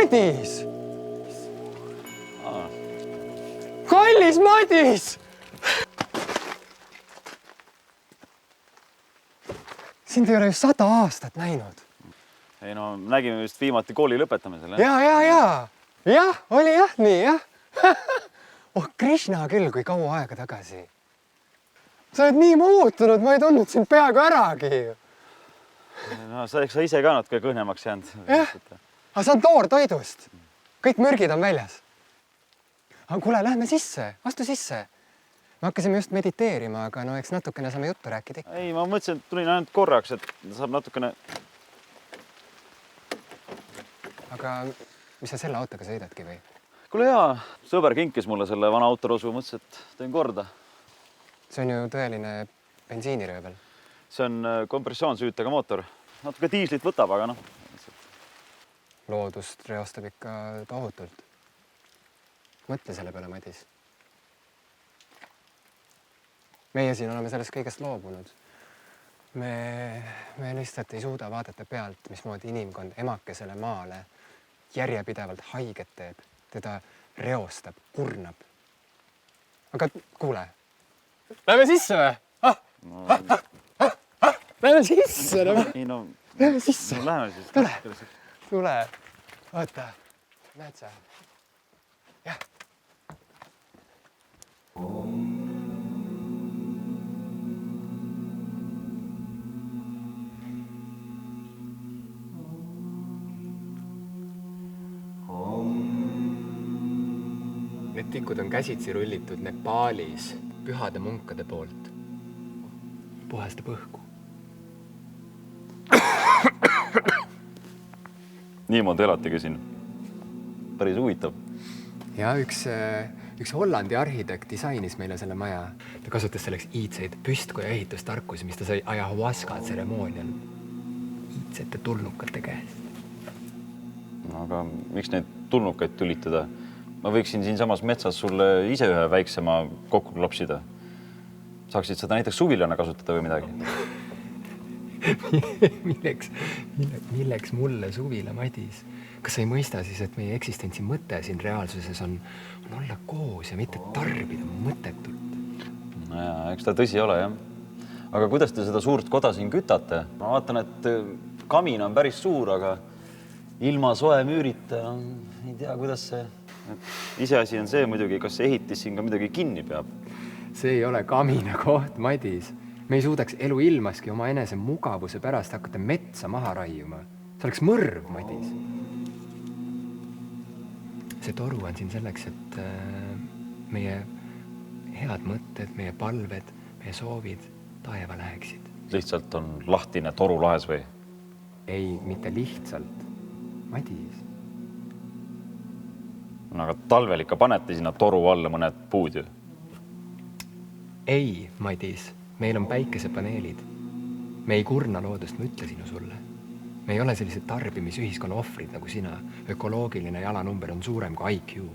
Madis! Kallis Madis! Sind ei ole ju 100 aastat näinud. Ei no, nägime just viimati kooli lõpetamisel. Jah, oli jah, nii jah. Krishna küll, kui kaua aega tagasi. Sa oled nii muutunud, ma ei tundnud sind peaaegu äragi. No, sa ise ka natuke kõhnemaks jäänud. Jah, aga see on toortoidust. Kõik mürgid on väljas. Aga kuule, lähme sisse, astu sisse. Me hakkasime just mediteerima, aga no eks natukene saame juttu rääkida. Ei, ma mõtlesin, et tulin ainult korraks, et saab natukene... Aga mis sa selle autoga sõidadki või? Kuule hea, sõber kinkis mulle selle vana autorosu, mõtlesin, et teen korda. See on ju tõeline bensiiniröövel. See on kompressioonsüütega mootor. Natuke diislit võtab, aga noh. Loodust reostab ikka tohutult. Mõtle selle peale, Madis. Meie siin oleme sellest kõigest loobunud. Me lihtsalt ei suuda vaadata pealt, mismoodi inimkond emakesele maale järjepidevalt haiget teeb. Teda reostab, kurnab. Aga kuule, lähme sisse või? Lähme sisse! Lähme sisse! Lähme siis. Tule. Oota. Näed sa? Jah. Need tikud on käsitsi rullitud Nepaalis pühade munkade poolt. Puhastab õhku. Niimoodi elatigi siin. Päris huvitav. Ja üks Hollandi arhitekt disainis meile selle maja. Ta kasutas selleks iidseid püstkoja ehitustarkusi, mis ta sai ayahuasca tseremoonial iidsete tulnukate käest. No, aga miks neid tulnukaid tülitada? Ma võiksin siin samas metsas sulle ise ühe väiksema kokku klopsida. Saaksid seda näiteks suvilana kasutada või midagi? Milleks mulle suvila, Madis? Kas sa ei mõista siis, et meie eksistentsi mõte siin reaalsuses on olla koos ja mitte tarbida mõttetult? No ja, eks ta tõsi ole, jah. Aga kuidas te seda suurt koda siin kütate? Ma vaatan, et kamin on päris suur, aga ilma soe müürita, ei tea, kuidas see... Iseasi on see muidugi, kas see ehitis siin ka midagi kinni peab? See ei ole kamina koht, Madis. Me ei suudaks elu ilmaski oma enese mugavuse pärast hakata metsa maha raiuma. See oleks mõrv, Madis. See toru on siin selleks, et meie head mõtted, meie palved, meie soovid taeva läheksid. Lihtsalt on lahtine toru lahes või? Ei, mitte lihtsalt. Madis. No, aga talvel ikka panete sinna toru alla mõned puud ju? Ei, Madis. Meil on päikesepaneelid. Me ei kurna loodust, ma ütlesin ju sulle. Me ei ole sellised tarbimisühiskonna ohvrid nagu sina. Ökoloogiline jalanumber on suurem kui IQ.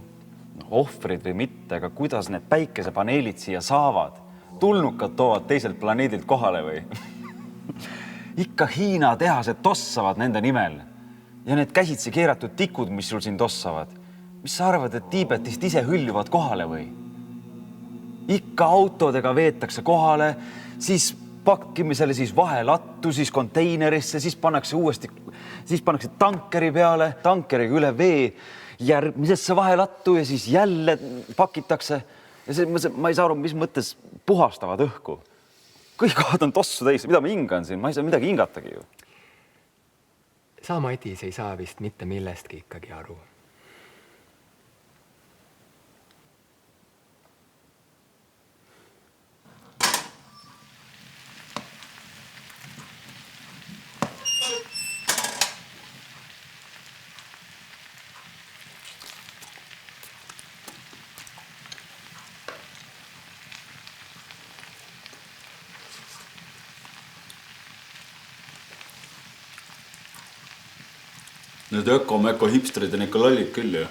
Ohvrid või mitte, aga kuidas need päikesepaneelid siia saavad? Tulnukad toovad teiselt planeedilt kohale või? Ikka Hiina tehased tossavad nende nimel. Ja need käsitsi keeratud tikud, mis sul siin tossavad. Mis sa arvad, et Tiibetist ise hüljuvad kohale või? Ikka autodega veetakse kohale, siis pakkimisele siis vahelattu, siis konteinerisse, siis pannakse tankeri peale, tankeriga üle vee järgmisesse vahelattu ja siis jälle pakitakse. Ja ma ei saa aru, mis mõttes puhastavad õhku. Kõik kohad on tossu täis, mida ma hingan siin, ma ei saa midagi hingatagi ju. Sa, Madis, ei saa vist mitte millestki ikkagi aru. Need öko-meko hipstrid on ikka lollid küll ju.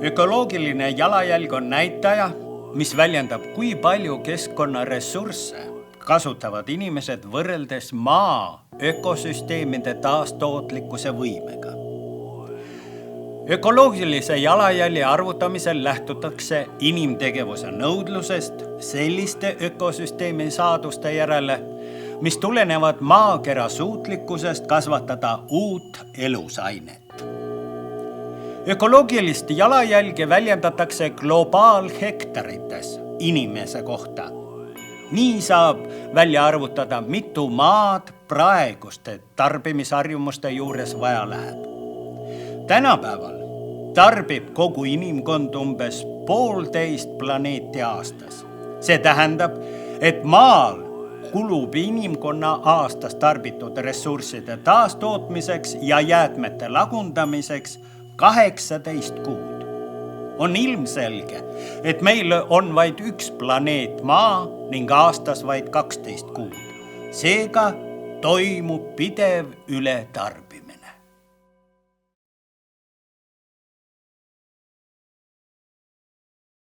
Ökoloogiline jalajälg on näitaja, mis väljendab, kui palju keskkonnaressursse kasutavad inimesed võrreldes maa ökosüsteemide taastootlikkuse võimega. Ökoloogilise jalajälje arvutamisel lähtutakse inimtegevuse nõudlusest selliste ökosüsteemi saaduste järele, mis tulenevad maakera suutlikkusest kasvatada uut elusainet. Ökoloogilist jalajälge väljendatakse globaalhektarites inimese kohta. Nii saab välja arvutada, mitu maad praeguste tarbimisharjumuste juures vaja läheb. Tänapäeval tarbib kogu inimkond umbes 1,5 planeeti aastas. See tähendab, et maal kulub inimkonna aastas tarbitud ressursside taastootmiseks ja jäätmete lagundamiseks 18 kuud. On ilmselge, et meil on vaid üks planeet maa ning aastas vaid 12 kuud. Seega toimub pidev ületarbimine.